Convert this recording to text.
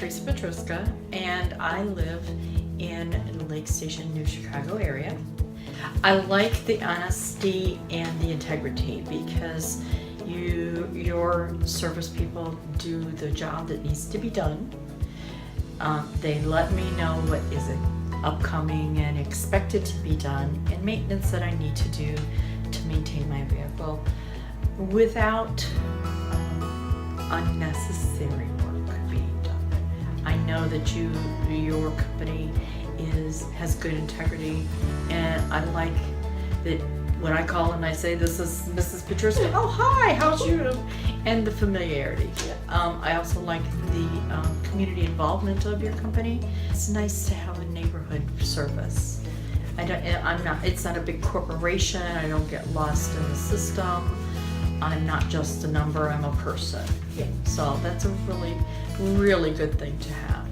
Teresa Petruska, and I live in Lake Station, New Chicago area. I like the honesty and the integrity because your service people do the job that needs to be done. They let me know what is upcoming and expected to be done, and maintenance that I need to do to maintain my vehicle without unnecessary work being done. I know that your company has good integrity, and I like that when I call and I say, "This is Mrs. Petruska," "Oh, hi, how's you?" and the familiarity. I also like the community involvement of your company. It's nice to have a neighborhood service. It's not a big corporation. I don't get lost in the system. I'm not just a number, I'm a person. Yeah. So that's a really, really good thing to have.